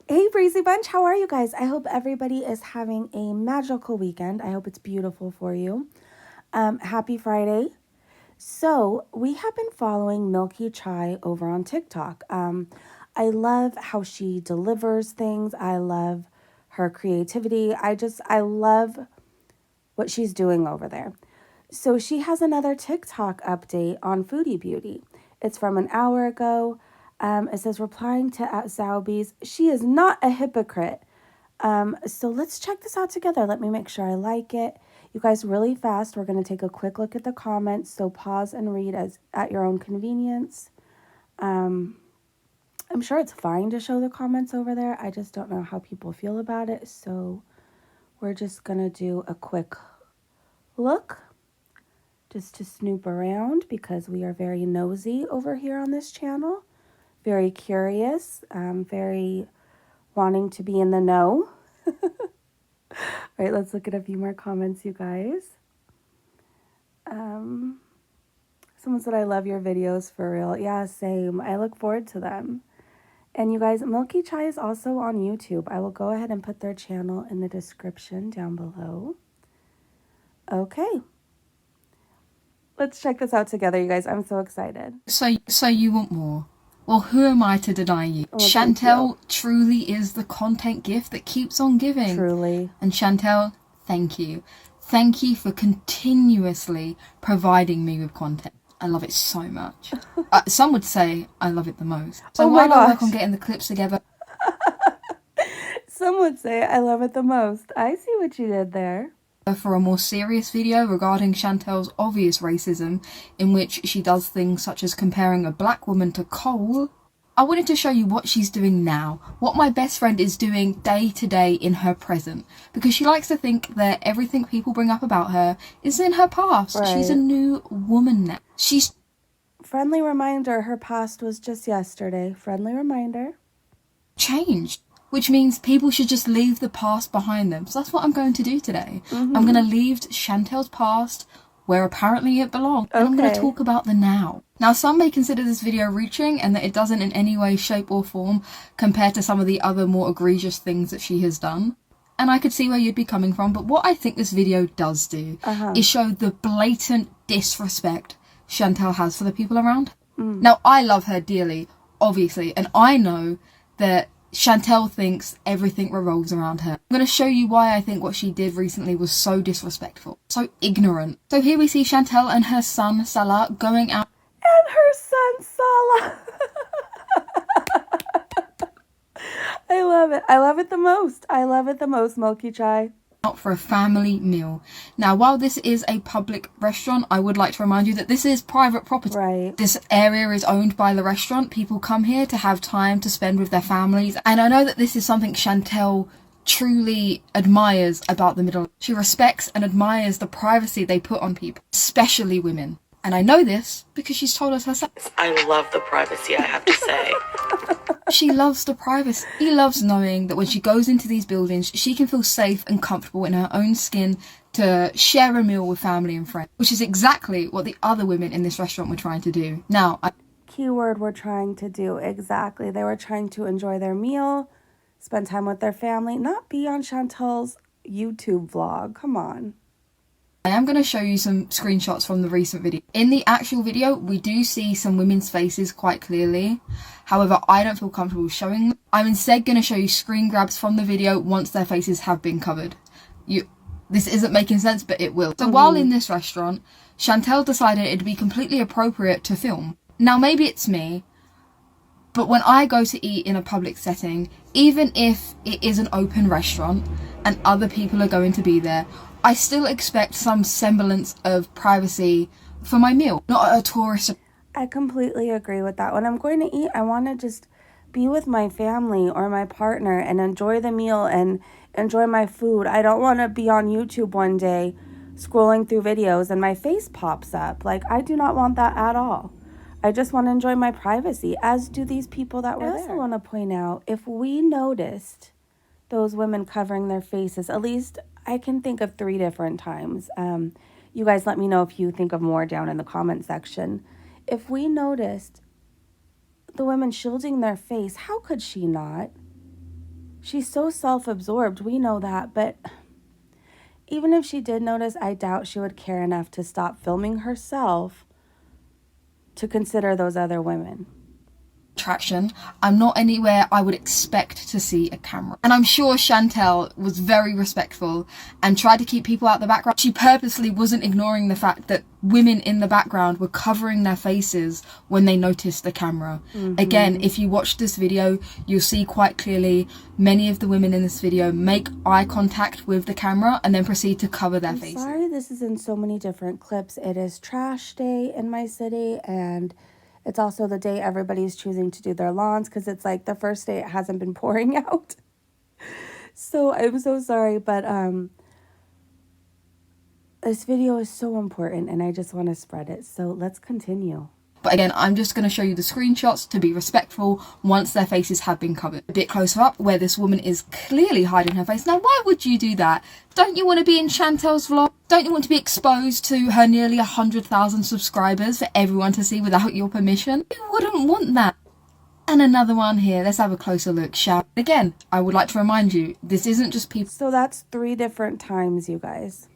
Hey, Breezy Bunch, how are you guys? I hope everybody is having a magical weekend. I hope it's beautiful for you. Happy Friday. So, we have been following Milky Chai over on TikTok. I love how she delivers things. I love her creativity. I love what she's doing over there. So, she has another TikTok update on Foodie Beauty. It's from an hour ago. It says, replying to @Zaubees, she is not a hypocrite. So let's check this out together. Let me make sure I like it. You guys, really fast, we're going to take a quick look at the comments. So pause and read as at your own convenience. I'm sure it's fine to show the comments over there. I just don't know how people feel about it. So we're just going to do a quick look just to snoop around because we are very nosy over here on this channel. Very curious, very wanting to be in the know. All right, let's look at a few more comments, you guys. Someone said, I love your videos for real. Yeah, same. I look forward to them. And you guys, Milky Chai is also on YouTube. I will go ahead and put their channel in the description down below. Okay. Let's check this out together, you guys. I'm so excited. So you want more? Well, who am I to deny you? Well, Chantel truly is the content gift that keeps on giving. Truly. And Chantel, thank you. Thank you for continuously providing me with content. I love it so much. Some would say I love it the most. So while I work on getting the clips together... Some would say I love it the most. I see what you did there. For a more serious video regarding Chantel's obvious racism, in which she does things such as comparing a black woman to coal, I wanted to show you what she's doing now, what my best friend is doing day to day in her present, because she likes to think that everything people bring up about her is in her past. Right. She's a new woman now. She's... Friendly reminder, her past was just yesterday. Friendly reminder. Changed. Which means people should just leave the past behind them. So that's what I'm going to do today. I'm going to leave Chantel's past where apparently it belongs. And I'm going to talk about the now. Now, some may consider this video reaching and that it doesn't in any way, shape or form compare to some of the other more egregious things that she has done. And I could see where you'd be coming from. But what I think this video does do is show the blatant disrespect Chantel has for the people around. Now, I love her dearly, obviously. And I know that Chantel thinks everything revolves around her. I'm going to show you why I think what she did recently was so disrespectful, so ignorant. So here we see Chantel and her son Salah going out. And her son Salah. I love it. I love it the most. I love it the most, Milky Chai. Out for a family meal. Now, while this is a public restaurant, I would like to remind you that this is private property. Right. This area is owned by the restaurant. People come here to have time to spend with their families. And I know that this is something Chantel truly admires about the Middle East. She respects and admires the privacy they put on people, especially women. And I know this because she's told us herself. I love the privacy, I have to say. She loves the privacy. She loves knowing that when she goes into these buildings, she can feel safe and comfortable in her own skin to share a meal with family and friends, which is exactly what the other women in this restaurant were trying to do. Now, keyword we're trying to do, exactly. They were trying to enjoy their meal, spend time with their family, not be on Chantel's YouTube vlog. Come on. I am going to show you some screenshots from the recent video. In the actual video, we do see some women's faces quite clearly. However, I don't feel comfortable showing them. I'm instead going to show you screen grabs from the video once their faces have been covered. This isn't making sense, but it will. So while in this restaurant, Chantel decided it'd be completely appropriate to film. Now, maybe it's me, but when I go to eat in a public setting, even if it is an open restaurant and other people are going to be there, I still expect some semblance of privacy for my meal, not a tourist. I completely agree with that. When I'm going to eat, I want to just be with my family or my partner and enjoy the meal and enjoy my food. I don't want to be on YouTube one day scrolling through videos and my face pops up. Like, I do not want that at all. I just want to enjoy my privacy, as do these people that were there. I also want to point out, if we noticed those women covering their faces, at least I can think of 3 different times. You guys let me know if you think of more down in the comment section. If we noticed the women shielding their face, how could she not? She's so self-absorbed. We know that, but even if she did notice, I doubt she would care enough to stop filming herself to consider those other women. Attraction, I'm not anywhere I would expect to see a camera. And I'm sure Chantel was very respectful and tried to keep people out the background. She purposely wasn't ignoring the fact that women in the background were covering their faces when they noticed the camera. Again, if you watch this video, you'll see quite clearly many of the women in this video make eye contact with the camera and then proceed to cover their faces. Sorry, this is in so many different clips. It is trash day in my city, and it's also the day everybody's choosing to do their lawns because it's like the first day it hasn't been pouring out. So I'm so sorry, but this video is so important and I just want to spread it. So let's continue. But again, I'm just going to show you the screenshots to be respectful once their faces have been covered. A bit closer up where this woman is clearly hiding her face. Now, why would you do that? Don't you want to be in Chantel's vlog? Don't you want to be exposed to her nearly 100,000 subscribers for everyone to see without your permission? You wouldn't want that. And another one here. Let's have a closer look, shall we? Again, I would like to remind you, this isn't just people. So that's 3 different times, you guys.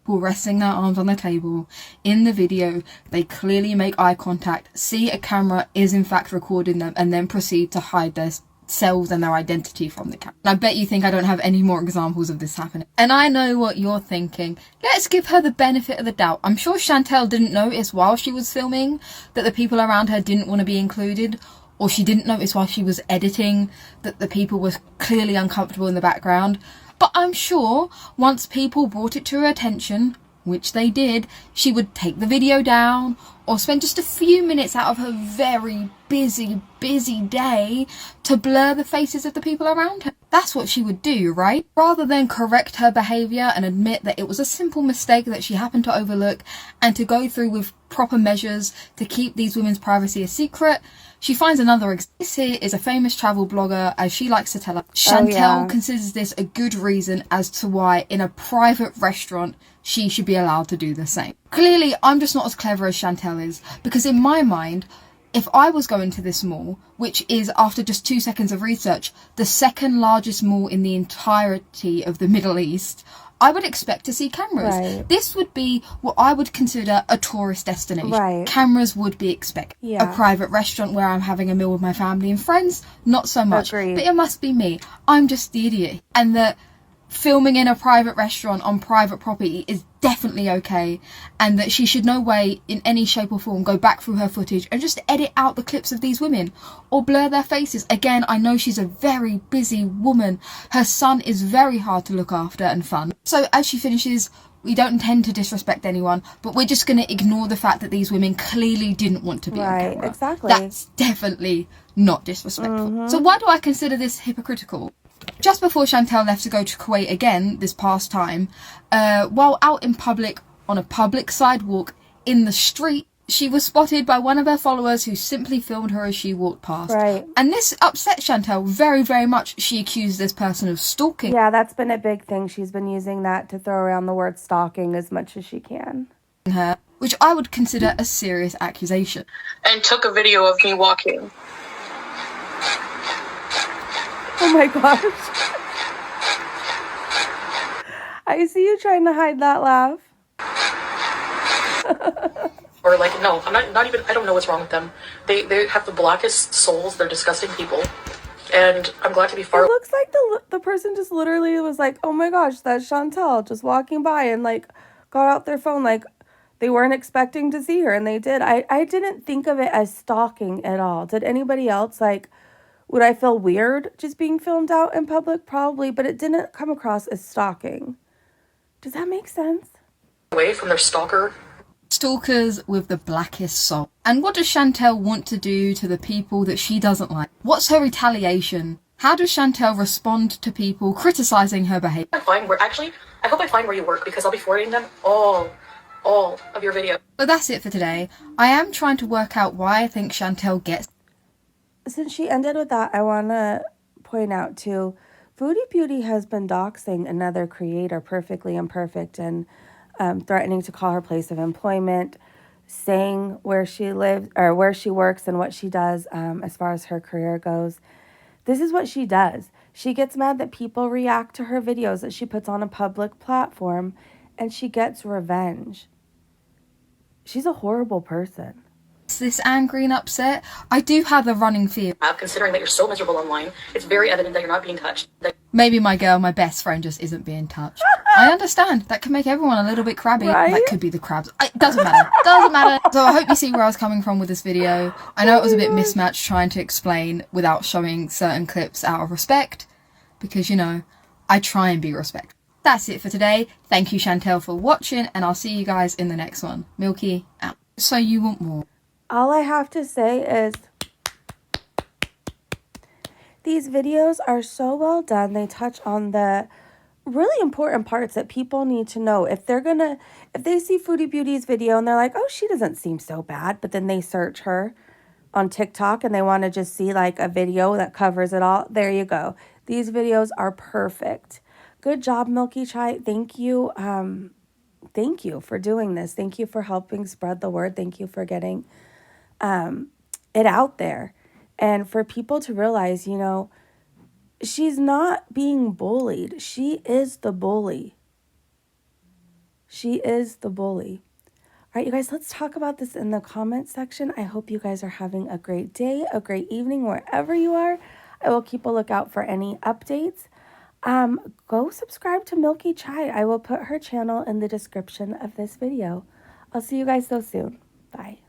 Resting their arms on the table. In the video, they clearly make eye contact, see a camera is in fact recording them, and then proceed to hide their selves and their identity from the camera. And I bet you think I don't have any more examples of this happening. And I know what you're thinking. Let's give her the benefit of the doubt. I'm sure Chantel didn't notice while she was filming that the people around her didn't want to be included, or she didn't notice while she was editing that the people were clearly uncomfortable in the background. But I'm sure once people brought it to her attention, which they did, she would take the video down or spend just a few minutes out of her very busy day to blur the faces of the people around her. That's what she would do, right? Rather than correct her behaviour and admit that it was a simple mistake that she happened to overlook and to go through with proper measures to keep these women's privacy a secret, she finds another example. This here is a famous travel blogger, as she likes to tell us. Chantel considers this a good reason as to why in a private restaurant she should be allowed to do the same. Clearly, I'm just not as clever as Chantel is, because in my mind, if I was going to this mall, which is, after just 2 seconds of research, the second largest mall in the entirety of the Middle East, I would expect to see cameras. Right. This would be what I would consider a tourist destination. Right. Cameras would be expected. Yeah. A private restaurant where I'm having a meal with my family and friends, not so much. Agreed. But it must be me. I'm just the idiot. And that filming in a private restaurant on private property is definitely okay, and that she should no way in any shape or form go back through her footage and just edit out the clips of these women or blur their faces. Again, I know she's a very busy woman. Her son is very hard to look after and fun. So as she finishes, we don't intend to disrespect anyone, but we're just going to ignore the fact that these women clearly didn't want to be on camera. Right, exactly. That's definitely not disrespectful. So why do I consider this hypocritical? Just before Chantel left to go to Kuwait again this past time, while out in public on a public sidewalk in the street, she was spotted by one of her followers who simply filmed her as she walked past. Right. And this upset Chantel very, very much. She accused this person of stalking. Yeah, that's been a big thing. She's been using that to throw around the word stalking as much as she can. Her, which I would consider a serious accusation. And took a video of me walking. Oh my gosh. I see you trying to hide that laugh. Or like, no, I'm not even, I don't know what's wrong with them. They have the blackest souls. They're disgusting people. And I'm glad to be far. It looks like the person just literally was like, oh my gosh, that's Chantel just walking by and like got out their phone. Like they weren't expecting to see her and they did. I didn't think of it as stalking at all. Did anybody else? Like, would I feel weird just being filmed out in public? Probably, but it didn't come across as stalking. Does that make sense? Away from their stalker. Stalkers with the blackest soul. And what does Chantel want to do to the people that she doesn't like? What's her retaliation? How does Chantel respond to people criticizing her behavior? I hope I find where you work, because I'll be forwarding them all of your videos. But that's it for today. I am trying to work out why I think Chantel gets. Since she ended with that, I want to point out too, Foodie Beauty has been doxing another creator, Perfectly Imperfect, and threatening to call her place of employment, saying where she lives or where she works and what she does as far as her career goes. This is what she does. She gets mad that people react to her videos that she puts on a public platform, and she gets revenge. She's a horrible person. This angry and upset, I do have a running fear. Considering that you're so miserable online, it's very evident that you're not being touched. Maybe my girl, my best friend, just isn't being touched. I understand. That can make everyone a little bit crabby. Right? That could be the crabs. It doesn't matter. Doesn't matter. So I hope you see where I was coming from with this video. I know it was a bit mismatched trying to explain without showing certain clips out of respect. Because, you know, I try and be respectful. That's it for today. Thank you, Chantel, for watching. And I'll see you guys in the next one. Milky out. So you want more. All I have to say is these videos are so well done. They touch on the really important parts that people need to know. If they see Foodie Beauty's video and they're like, oh, she doesn't seem so bad, but then they search her on TikTok and they want to just see like a video that covers it all, there you go. These videos are perfect. Good job, Milky Chai. Thank you. Thank you for doing this. Thank you for helping spread the word. Thank you for getting it out there. And for people to realize, you know, she's not being bullied. She is the bully. She is the bully. All right, you guys, let's talk about this in the comment section. I hope you guys are having a great day, a great evening, wherever you are. I will keep a lookout for any updates. Go subscribe to Milky Chai. I will put her channel in the description of this video. I'll see you guys so soon. Bye.